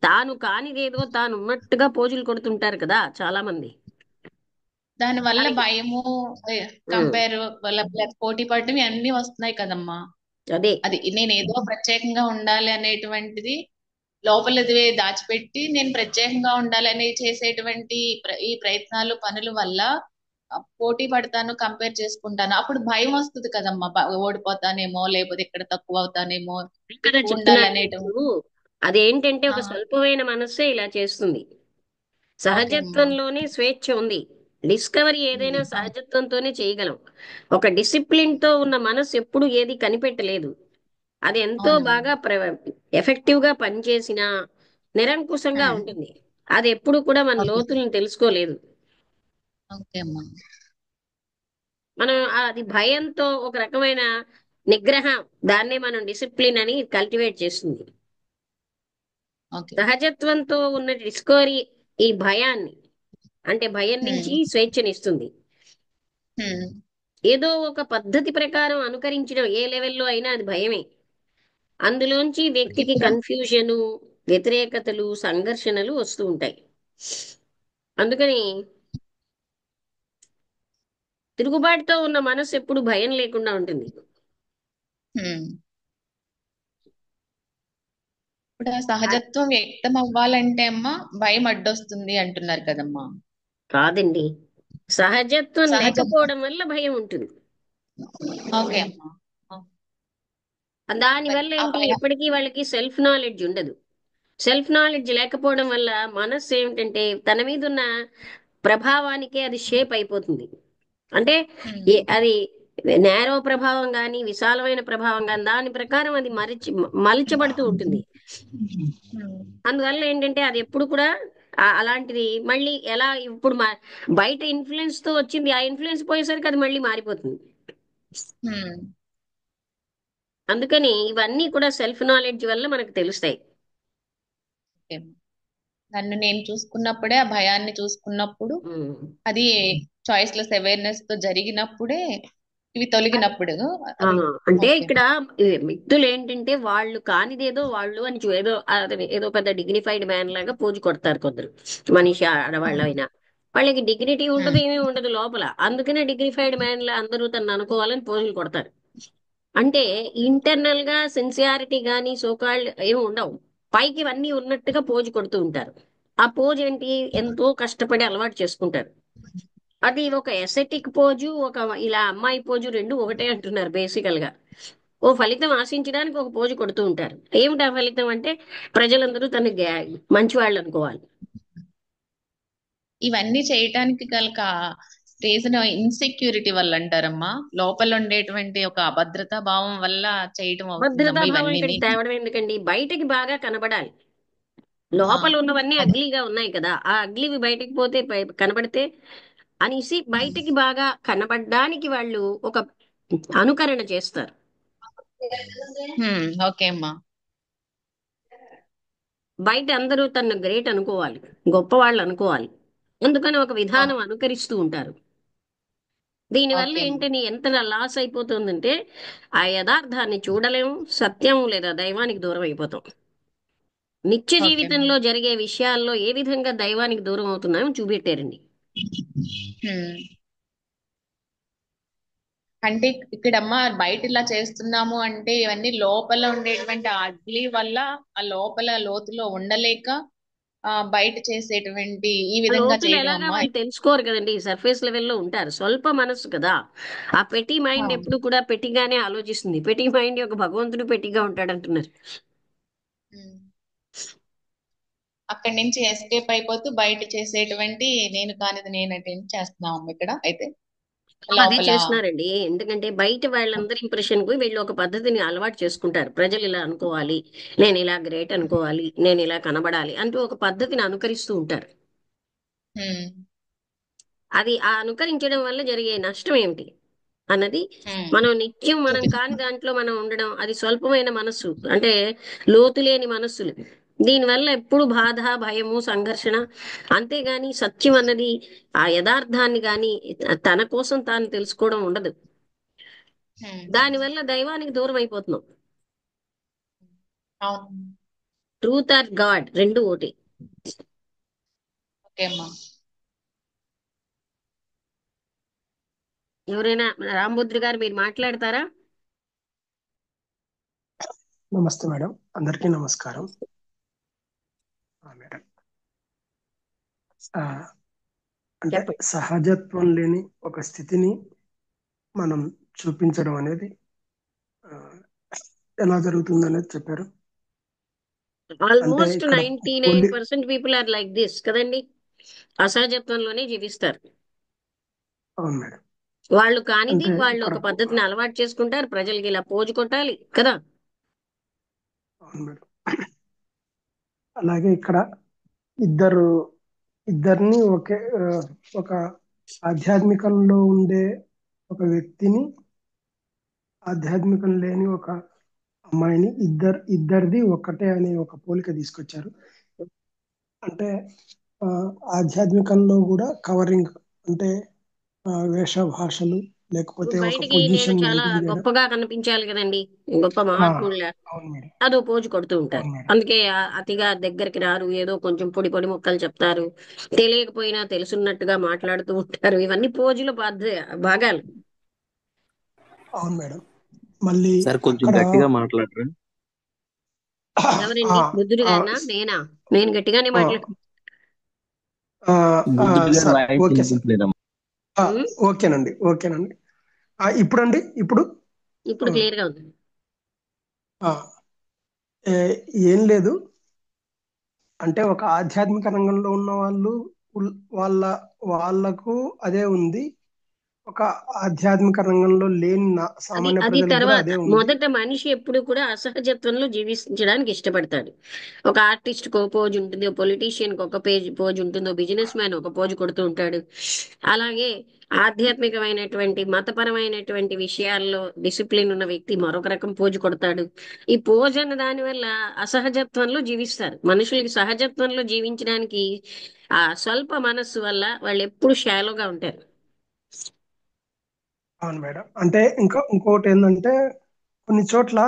తాను కానిదేదో తాను ఉన్నట్టుగా పోజులు కొడుతుంటారు కదా చాలా మంది. దాని వల్ల అది భయము, ఉమ్, కంపేర్ వల్ల పోటీ పడటం ఇవన్నీ వస్తున్నాయి కదమ్మా. అదే అది నేను ఏదో ప్రత్యేకంగా ఉండాలి అనేటువంటిది లోపలది దాచిపెట్టి నేను ప్రత్యేకంగా ఉండాలని చేసేటువంటి ఈ ప్రయత్నాలు పనుల వల్ల పోటీ పడతాను, కంపేర్ చేసుకుంటాను. అప్పుడు భయం వస్తుంది కదమ్మా. ఓడిపోతానేమో, లేకపోతే ఇక్కడ తక్కువ అవుతానేమో, కదా ఎక్కువ ఉండాలి చెప్తున్నాను అనేటువంటి. ఇప్పుడు. అదేంటంటే ఆ, ఒక స్వల్పమైన మనస్సే ఇలా చేస్తుంది. ఓకే అమ్మా. సహజత్వంలోనే స్వేచ్ఛ ఉంది. డిస్కవరీ ఏదైనా ఉమ్, సహజత్వంతోనే చేయగలం. ఒక డిసిప్లిన్ తో ఉన్న మనసు ఎప్పుడు ఏది కనిపెట్టలేదు. అది ఎంతో అవునమ్మా. బాగా ఎఫెక్టివ్ గా పనిచేసినా నిరంకుశంగా ఉమ్, ఉంటుంది. అది ఎప్పుడు కూడా మన ఓకే. లోతులను తెలుసుకోలేదు. ఓకే అమ్మా. మనం అది భయంతో ఒక రకమైన నిగ్రహం, దాన్నే మనం డిసిప్లిన్ అని కల్టివేట్ చేస్తుంది. ఓకే. సహజత్వంతో ఉన్న డిస్కవరీ ఈ భయాన్ని, అంటే భయం నుంచి ఉమ్, స్వేచ్ఛనిస్తుంది. ఉమ్, ఏదో ఒక పద్ధతి ప్రకారం అనుకరించడం ఏ లెవెల్లో అయినా అది భయమే. అందులోంచి వ్యక్తికి ఇప్పుడు కన్ఫ్యూజను, వ్యతిరేకతలు, సంఘర్షణలు వస్తూ ఉంటాయి. అందుకని తిరుగుబాటుతో ఉన్న మనసు ఎప్పుడు భయం లేకుండా ఉంటుంది. ఉమ్, ఇప్పుడు ఆ ఆ- సహజత్వం వ్యక్తం అవ్వాలంటే అమ్మా భయం అడ్డొస్తుంది అంటున్నారు కదమ్మా. కాదండి, సహజత్వం సహజత్వం. లేకపోవడం వల్ల భయం ఉంటుంది. ఓకే అమ్మా. దానివల్ల ఆ ఏంటి, భయం. ఎప్పటికీ వాళ్ళకి సెల్ఫ్ నాలెడ్జ్ ఉండదు. సెల్ఫ్ నాలెడ్జ్ లేకపోవడం వల్ల మనస్సు ఏమిటంటే తన మీద ఉన్న ప్రభావానికే అది షేప్ అయిపోతుంది. అంటే అది నేరో ప్రభావం కానీ విశాలమైన ప్రభావం కానీ దాని ప్రకారం అది మలిచబడుతూ ఉంటుంది. అందువల్ల ఏంటంటే అది ఎప్పుడు కూడా అలాంటిది మళ్ళీ ఎలా ఇప్పుడు బయట ఇన్ఫ్లుయెన్స్ తో వచ్చింది, ఆ ఇన్ఫ్లుయెన్స్ పోయేసరికి అది మళ్ళీ మారిపోతుంది. అందుకని ఇవన్నీ కూడా సెల్ఫ్ నాలెడ్జ్ వల్ల మనకు తెలుస్తాయి. నన్ను నేను చూసుకున్నప్పుడే, ఆ భయాన్ని చూసుకున్నప్పుడు, ఉమ్. అది చాయిస్లెస్ అవేర్నెస్ తో జరిగినప్పుడే ఇవి తొలగినప్పుడు అది. అంటే ఓకే. ఇక్కడ వ్యక్తులు ఏంటంటే వాళ్ళు కానిదేదో వాళ్ళు అని ఏదో ఏదో పెద్ద డిగ్నిఫైడ్ మ్యాన్ లాగా పోజు కొడతారు కొందరు. మనిషి ఆడవాళ్ళైనా వాళ్ళకి డిగ్నిటీ ఉండదు, ఏమీ ఉండదు లోపల. అందుకనే డిగ్నిఫైడ్ మ్యాన్ లా అందరూ తను అనుకోవాలని పోజులు కొడతారు. అంటే ఇంటర్నల్ గా సిన్సియారిటీ గానీ సోకాల్డ్ ఏమి ఉండవు. పైకి ఇవన్నీ ఉన్నట్టుగా పోజు కొడుతూ ఉంటారు. ఆ పోజ్ ఏంటి, ఎంతో కష్టపడి అలవాటు చేసుకుంటారు. అది ఒక ఎసెటిక్ పోజు, ఒక ఇలా అమ్మాయి పోజు రెండు ఒకటే అంటున్నారు బేసికల్ గా. ఓ ఫలితం ఆశించడానికి ఒక పోజు కొడుతూ ఉంటారు. ఏమిటి ఆ ఫలితం అంటే ప్రజలందరూ తను మంచి వాళ్ళు అనుకోవాలి. ఇవన్నీ చేయటానికి గల రీజన్ ఇన్సెక్యూరిటీ వల్ల అంటారమ్మా. లోపల ఉండేటువంటి ఒక అభద్రతా భావం వల్ల చేయటం భద్రతా అవుతుందమ్మా భావం ఇవన్నీ. ఇక్కడికి తేవడం ఎందుకండి, బయటకి బాగా కనబడాలి. లోపల ఉన్నవన్నీ అగ్లీగా ఉన్నాయి కదా, ఆ అగ్లీవి బయటకు పోతే కనబడితే అనేసి బయటకి బాగా కనబడడానికి వాళ్ళు ఒక అనుకరణ చేస్తారు. ఓకే అమ్మా. బయట అందరూ తను గ్రేట్ అనుకోవాలి, గొప్ప వాళ్ళు అనుకోవాలి. అందుకని ఒక విధానం అనుకరిస్తూ ఉంటారు. దీనివల్ల ఓకే అమ్మా. ఏంటని ఎంత లాస్ అయిపోతుందంటే ఆ యథార్థాన్ని చూడలేము, సత్యం లేదా దైవానికి దూరం అయిపోతాం. నిత్య ఓకే అమ్మా. జీవితంలో జరిగే విషయాల్లో ఏ విధంగా దైవానికి దూరం అవుతున్నామో చూపెట్టారండి. అంటే ఇక్కడమ్మా బయట ఇలా చేస్తున్నాము అంటే ఇవన్నీ లోపల ఉండేటువంటి అగ్లి వల్ల, ఆ లోపల లోతులో ఉండలేక బయట చేసేటువంటి ఈ ఆ విధంగా లోతులు చేయడం ఎలాగా అమ్మా. వాళ్ళు తెలుసుకోరు కదండి, సర్ఫేస్ లెవెల్లో ఉంటారు, స్వల్ప మనస్సు కదా. ఆ పెట్టి మైండ్ ఎప్పుడు కూడా పెట్టిగానే ఆలోచిస్తుంది. పెట్టి మైండ్ యొక్క భగవంతుడు పెట్టిగా ఉంటాడు అంటున్నారు. అక్కడి నుంచి ఎస్కేప్ అయిపోతూ బయట చేసేటువంటి నేను కానిది నేనంటే చేస్తున్నాం ఇక్కడ అయితే అదే లోపల. చేస్తున్నారండి. ఎందుకంటే బయట వాళ్ళందరి ఇంప్రెషన్ కు వీళ్ళు ఒక పద్ధతిని అలవాటు చేసుకుంటారు. ప్రజలు ఇలా అనుకోవాలి, నేను ఇలా గ్రేట్ అనుకోవాలి, నేను ఇలా కనబడాలి అంటూ ఒక పద్ధతిని అనుకరిస్తూ ఉంటారు. అది ఆ అనుకరించడం వల్ల జరిగే నష్టం ఏమిటి అన్నది, మనం నిత్యం మనం కాని దాంట్లో మనం ఉండడం, అది స్వల్పమైన మనస్సు అంటే లోతు లేని మనస్సులు. దీనివల్ల ఎప్పుడు బాధ, భయము, సంఘర్షణ. అంతేగాని సత్యం అన్నది, ఆ యథార్థాన్ని గాని తన కోసం తాను తెలుసుకోవడం ఉండదు. దానివల్ల దైవానికి దూరం అయిపోతున్నాం. అవును. ట్రూత్ ఆర్ గాడ్ రెండు ఒకటి. ఓకే అమ్మా. ఎవరైనా రాంబుద్రి గారు మీరు మాట్లాడతారా? నమస్తే మేడం, అందరికీ నమస్కారం. మేడం అంటే చెప్పండి. సహజత్వం లేని ఒక స్థితిని మనం చూపించడం అనేది ఎలా జరుగుతుంది అనేది చెప్పారు. అంటే ఆల్మోస్ట్ ఇక్కడ 99% పీపుల్ ఆర్ లైక్ దిస్ కదండి, అసహజత్వంలోనే జీవిస్తారు. అవును మేడం. వాళ్ళు కానిది అంటే వాళ్ళు ఇక్కడ ఒక పద్ధతిని అలవాటు చేసుకుంటారు, ప్రజలకి ఇలా పోజు కొట్టాలి కదా. అవును మేడం. అలాగే ఇక్కడ ఇద్దరిని ఒక ఆధ్యాత్మికంలో ఉండే ఒక వ్యక్తిని, ఆధ్యాత్మికం లేని ఒక అమ్మాయిని ఇద్దరిది ఒక్కటే అనే ఒక పోలిక తీసుకొచ్చారు. అంటే ఆధ్యాత్మికంలో కూడా కవరింగ్ అంటే వేషభాషలు, లేకపోతే ఒక బయటికి నేను పొజిషన్ చాలా మెయింటైన్ చేయడం. గొప్పగా కనిపించాలి కదండి, గొప్ప మహాత్ముళ్ళ అవును మేడం. అదో పోజు కొడుతూ ఉంటారు. అవును మేడం. అందుకే అతిగా దగ్గరికి రారు, ఏదో కొంచెం పొడి పొడి ముక్కలు చెప్తారు, తెలియకపోయినా తెలుసున్నట్టుగా మాట్లాడుతూ ఉంటారు. ఇవన్నీ పోజుల భాగాలు. అవును మేడం. మళ్ళీ సార్ కొంచెం అక్కడ గట్టిగా మాట్లాడరా? ఎవరండి, బుద్ధుడు గారినా? నేను గట్టిగానే మాట్లాడు. బుద్ధుడి గారి సార్ వాయిస్ ఓకే సార్. వినిపించలేదమ్మా. ఓకేనండి. ఇప్పుడండి ఇప్పుడు క్లియర్ గా ఉంది. ఏం లేదు, అంటే ఒక ఆధ్యాత్మిక రంగంలో ఉన్న వాళ్ళు వాళ్ళ వాళ్ళకు అదే ఉంది. ఒక ఆధ్యాత్మిక రంగంలో లేని అది సామాన్య అది ప్రజలకు కూడా తర్వాత అదే ఉంది. మొదట మనిషి ఎప్పుడు కూడా అసహజత్వంలో జీవించడానికి ఇష్టపడతాడు. ఒక ఆర్టిస్ట్ కు ఒక పోజ్ ఉంటుంది, ఒక పొలిటీషియన్ కి ఒక పోజ్ ఉంటుంది, ఒక బిజినెస్ మ్యాన్ ఒక పోజ్ కొడుతూ ఉంటాడు. అలాగే ఆధ్యాత్మికమైనటువంటి మతపరమైనటువంటి విషయాల్లో డిసిప్లిన్ ఉన్న వ్యక్తి మరొక రకం పోజు కొడతాడు. ఈ పోజ్ అన్న దాని వల్ల అసహజత్వంలో జీవిస్తారు. మనుషులకి సహజత్వంలో జీవించడానికి ఆ స్వల్ప మనస్సు వల్ల వాళ్ళు ఎప్పుడు షాలోగా ఉంటారు. అవును మేడం. అంటే ఇంకోటి ఏంటంటే కొన్ని చోట్ల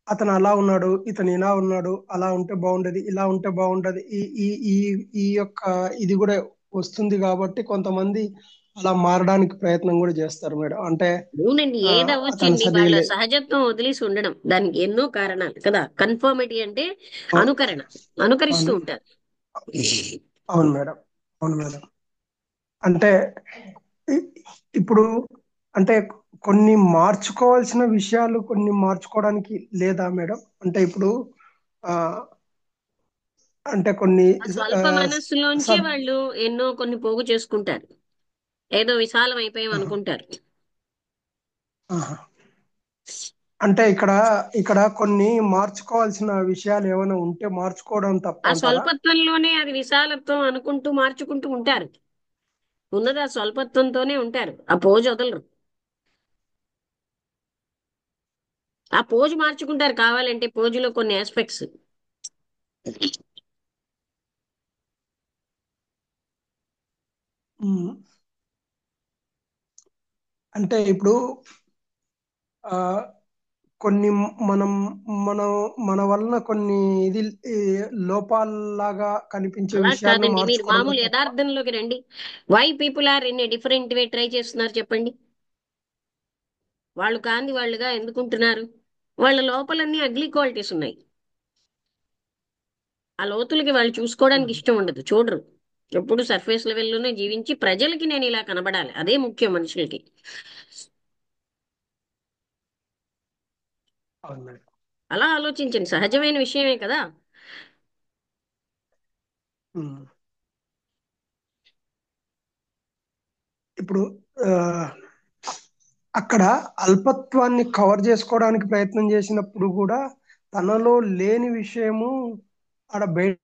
అతను అలా ఉన్నాడు, ఇతను ఇలా ఉన్నాడు, అలా ఉంటే బాగుండేది, ఇలా ఉంటే బాగుండేది, ఈ ఈ ఈ ఈ యొక్క ఇది కూడా వస్తుంది కాబట్టి కొంతమంది అలా మారడానికి ప్రయత్నం కూడా చేస్తారు మేడం. అంటే అవునండి, ఆ, అతను ఏదవ్వచ్చండి, వాళ్ళ సరిలే. సహజత్వం వదిలేసి ఉండడం దానికి ఎన్నో కారణాలు కదా. కన్ఫర్మిటీ అంటే అవు- అనుకరణ, అనుకరిస్తూ అవును. ఉంటారు. అవును మేడం. అవును మేడం. అంటే ఇ- ఇప్పుడు అంటే కొన్ని మార్చుకోవాల్సిన విషయాలు కొన్ని మార్చుకోవడానికి లేదా మేడం? అంటే ఇప్పుడు ఆ అంటే కొన్ని ఆ ఆ, స్వల్ప మనస్సులోంచే సబ్ వాళ్ళు ఎన్నో కొన్ని పోగు చేసుకుంటారు. ఏదో విశాలం అయిపోయాం ఆహా, అనుకుంటారు. ఆహా. అంటే ఇక్కడ కొన్ని మార్చుకోవాల్సిన విషయాలు ఏమైనా ఉంటే మార్చుకోవడం తప్ప ఆ అంటారా? స్వల్పత్వంలోనే అది విశాలత్వం అనుకుంటూ మార్చుకుంటూ ఉంటారు. ఉన్నది ఆ స్వల్పత్వంతోనే ఉంటారు, ఆ పోజు వదలరు. ఆ పోజు మార్చుకుంటారు కావాలంటే, పోజులో కొన్ని ఆస్పెక్ట్స్. ఉమ్. అంటే ఇప్పుడు ఆ కొన్ని మనం మనం మన వలన కొన్ని ఇది ఈ లోపాల్లాగా కనిపించే అలా విషయాలను కాదండి, మీరు మార్చుకోవడమే మామూలు తప్ప. యథార్థంలోకి రండి. Why people are in a different way try చేస్తున్నారు చెప్పండి. వాళ్ళు కాంది వాళ్ళుగా ఎందుకుంటున్నారు? వాళ్ళ లోపలన్నీ అగ్లీ క్వాలిటీస్ ఉన్నాయి. ఆ లోతులకి వాళ్ళు చూసుకోవడానికి ఉమ్. ఇష్టం ఉండదు, చూడరు. ఎప్పుడు సర్ఫేస్ లెవెల్లోనే జీవించి ప్రజలకి నేను ఇలా కనబడాలి, అదే ముఖ్యం మనుషులకి. అవును మేడం. అలా ఆలోచించండి, సహజమైన విషయమే కదా. ఉమ్. ఇప్పుడు ఆ, అక్కడ అల్పత్వాన్ని కవర్ చేసుకోవడానికి ప్రయత్నం చేసినప్పుడు కూడా తనలో లేని విషయము ఆడ బయట